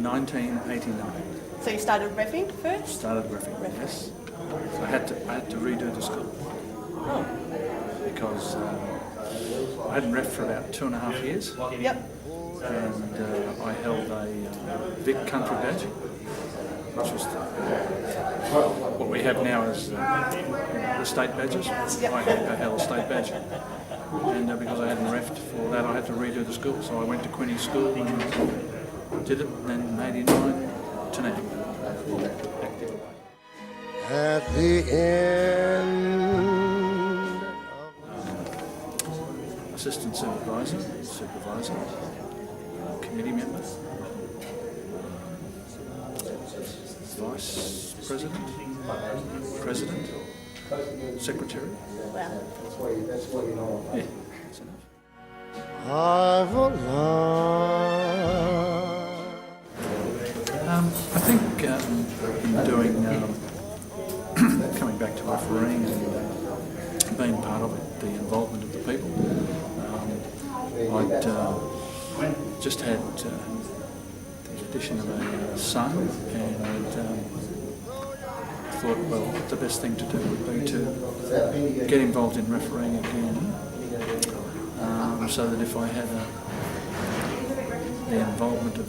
1989. So you started reffing first? Started reffing, yes. So I had to redo the school Oh. because I hadn't reffed for about 2.5 years. Yep. And I held a Vic Country badge, which was what we have now as the state badges. Yep. I held a state badge. And because I hadn't reffed for that, I had to redo the school. So I went to Quinny School and did it, and then in 89 to now. Active. At the end Assistant supervisor, committee member, vice president, president, secretary. Wow. Yeah, that's enough. of a love. I think in doing, coming back to refereeing and being part of it, the involvement of the people, I'd just had the addition of a son, and thought, well, the best thing to do would be to get involved in refereeing again, so that if I had the involvement of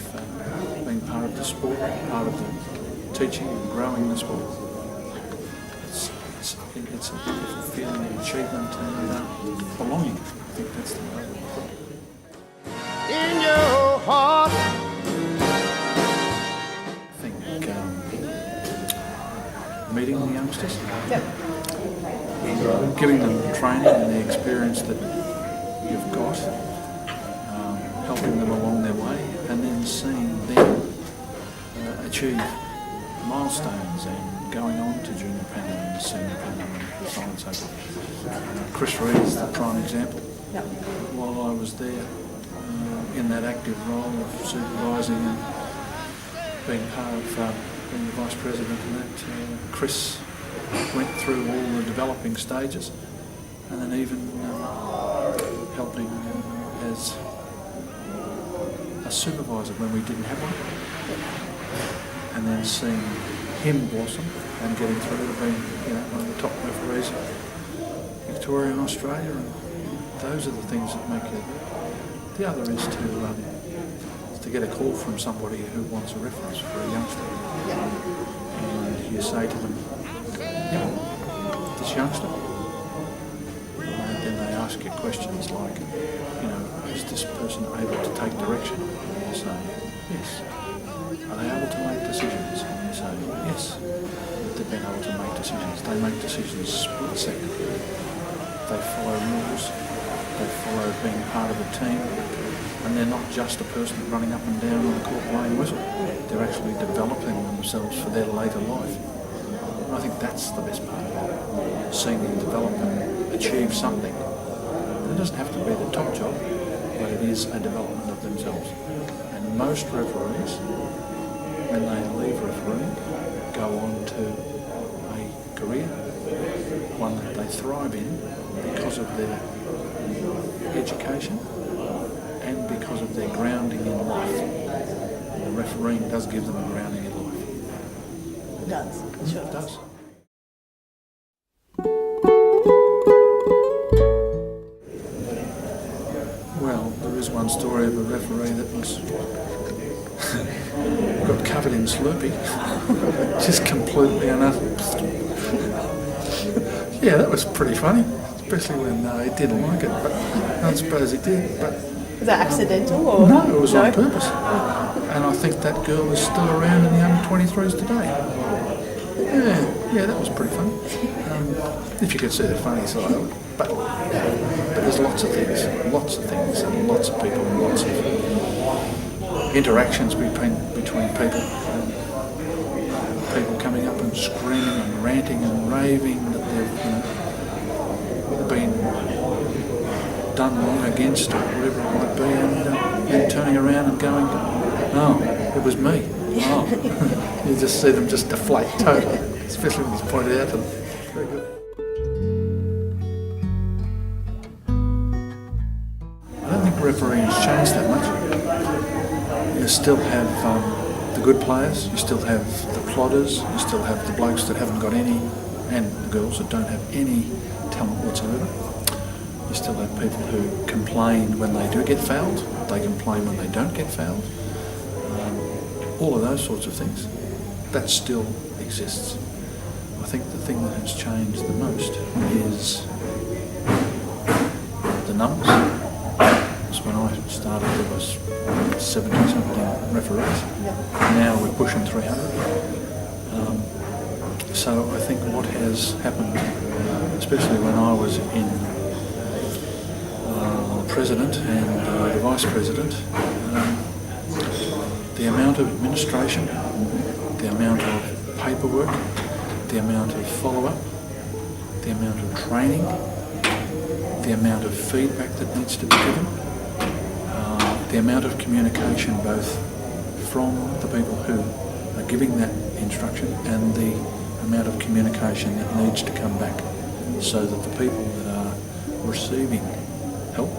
being part of the sport, part of the teaching and growing the sport, it's a beautiful feeling of achievement and belonging. I think that's the way I would put it. In your heart. I think meeting the youngsters, Yep. giving them training and the experience that you've got, helping them along their way, and then seeing them achieve milestones and going on to junior panel and senior panel and so on and so forth. Chris Reid is the prime example. Yep. While I was there, in that active role of supervising and being part of being the vice president and that, Chris went through all the developing stages, and then even helping as a supervisor when we didn't have one, and then seeing him blossom and getting through to being, one of the top referees in Victoria and Australia, and those are the things that make it. The other is to get a call from somebody who wants a reference for a youngster, and you say to them, this youngster, and then they ask you questions like, is this person able to take direction? And you say, yes. Are they able to make decisions? And you say, yes. They've been able to make decisions. They make decisions split second. They follow rules. They follow being part of a team. And they're not just a person running up and down on the court playing whistle. They're actually developing themselves for their later life. And I think that's the best part of it. Seeing them develop and achieve something. It doesn't have to be the top job, but it is a development of themselves. And most referees, when they leave refereeing, go on to a career, one that they thrive in because of their education and because of their grounding in life. The refereeing does give them a grounding in life. It does. It sure It does. does. Well, there is one story of a referee that was got covered in Slurpee, just completely Yeah, that was pretty funny, especially when he didn't like it, but I don't suppose he did. But Was that accidental or? no, it was on purpose. And I think that girl is still around in the under-23s today. Yeah, that was pretty funny. If you could see the funny side of it. But there's lots of things, and lots of people, and lots of interactions between people. People coming up and screaming and ranting and raving that they've been done wrong against or whatever it might be, and turning around and going, oh, it was me. Oh. You just see them just deflate totally, especially when it's pointed out to them. Very good. I don't think refereeing's changed that much. You still have the good players, you still have the plodders, you still have the blokes that haven't got any, and the girls that don't have any talent whatsoever. You still have people who complain when they do get fouled, they complain when they don't get fouled. All of those sorts of things, that still exists. I think the thing that has changed the most is the numbers. Because when I started there was 70-something referees. Now we're pushing 300. So I think what has happened, especially when I was in president and the vice president, the amount of administration, the amount of paperwork, the amount of follow-up, the amount of training, the amount of feedback that needs to be given, the amount of communication both from the people who are giving that instruction and the amount of communication that needs to come back so that the people that are receiving help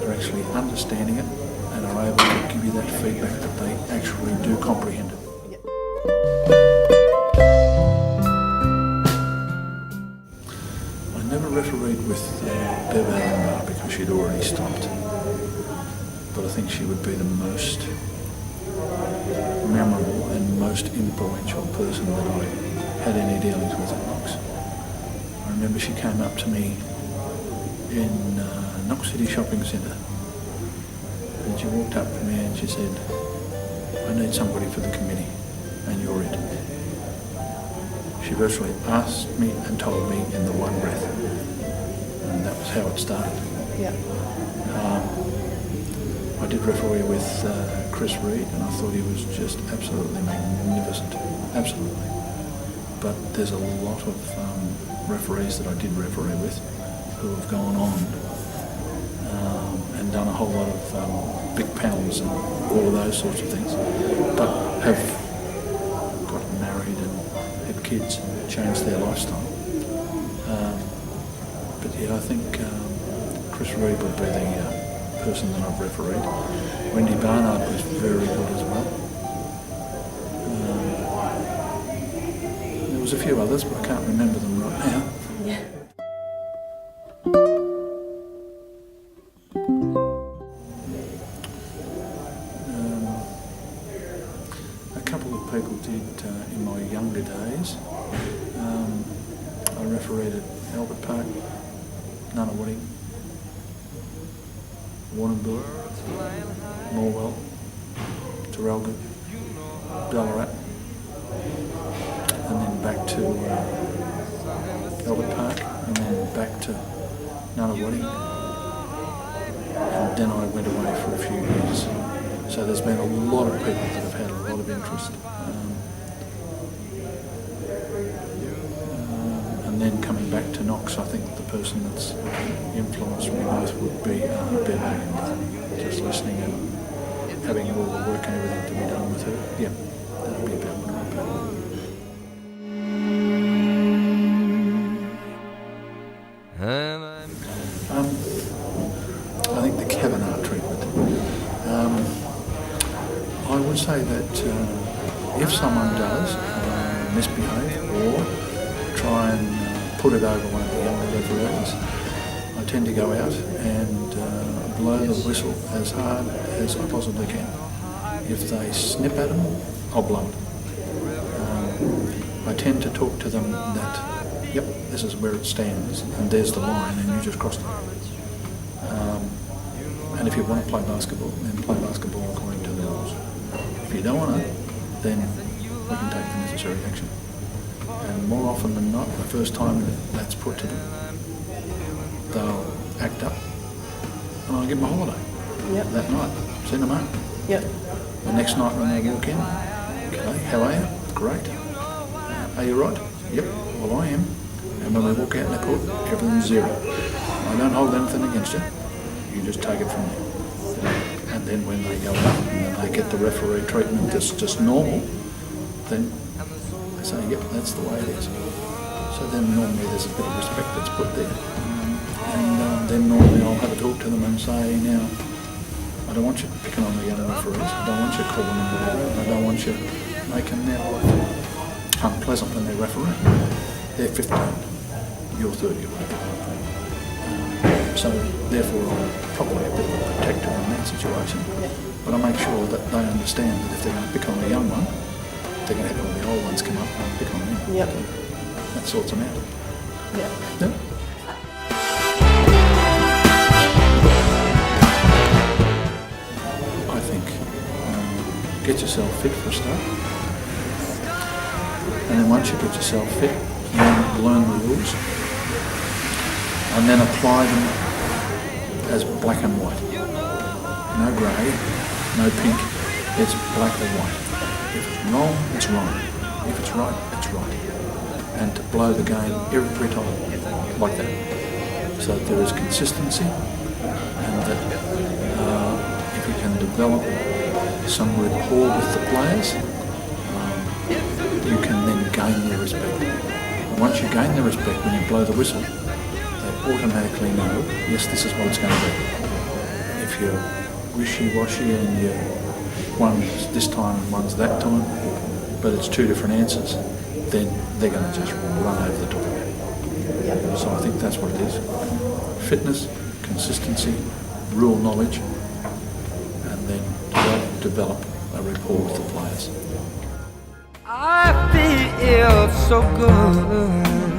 are actually understanding it and are able to give you that feedback that they actually do comprehend it. I never refereed with Bev Allenbar because she'd already stopped. But I think she would be the most memorable and most influential person that I had any dealings with at Knox. I remember she came up to me in Knox City Shopping Centre and she walked up to me and she said, "I need somebody for the committee and you're it." She virtually asked me and told me in the one breath, and that was how it started. Yeah. I did referee with Chris Reed and I thought he was just absolutely magnificent, absolutely. But there's a lot of referees that I did referee with who have gone on and done a whole lot of big panels and all of those sorts of things, but have gotten married and had kids and changed their lifestyle. But yeah, I think Chris Reed would be the person that I've refereed. Wendy Barnard was very good as well. There was a few others, but I can't remember them right now. Yeah. A couple of people did in my younger days. I refereed at Albert Park, Nunawading, Warrnambool, Morwell, Terrelga, Ballarat, and then back to Albert Park, and then back to Nunawading, and then I went away for a few years. So there's been a lot of people that have had a lot of interest. And then coming back to Knox, I think the person that's influenced me most would be Bev Allenbar. Just listening and having all the work and everything to be done with her. Yeah, that would be about what I think the Cavanagh treatment. I would say that if someone does misbehave or try and put it over one of the younger referees, I tend to go out and blow the whistle as hard as I possibly can. If they snip at them, I'll blow it. I tend to talk to them that, yep, this is where it stands, and there's the line, and you just crossed it. And if you want to play basketball, then play basketball according to the rules. If you don't want to, then we can take the necessary action. And more often than not, the first time that's put to them, they'll act up, and I'll give them a holiday. Yep. That night, send them home. Yep. The next night when they walk in, okay, how are you? Great. Are you right? Yep, well I am. And when we walk out in the court, everything's zero. I don't hold anything against you. You just take it from me. And then when they go up and they get the referee treatment that's just normal, then they say, yep, that's the way it is. So then normally there's a bit of respect that's put there. And then normally I'll have a talk to them and say, now, I don't want you picking on the young referees. I don't want you calling them whatever. I don't want you making their life unpleasant when they're refereeing. They're 15, you're 30 or whatever. So therefore I'm probably a bit of a protector in that situation. But I make sure that they understand that if they're going to pick on a young one, they're going to have all the old ones come up and pick on them. Yep. That sorts them out. Yeah. Yep. I think get yourself fit for a start. And then once you get yourself fit, learn the rules. And then apply them as black and white. No grey, no pink, it's black or white. If it's wrong, it's wrong. If it's right, it's right. And to blow the game every time, like that. So that there is consistency, and that if you can develop some rapport with the players, you can then gain their respect. And once you gain their respect, when you blow the whistle, they automatically know, yes, this is what it's going to be. If you're wishy-washy and one's this time and one's that time, but it's two different answers, then they're going to just run over the top of it. Yep. So I think that's what it is. Fitness, consistency, rule knowledge, and then develop a rapport with the players. I feel so good.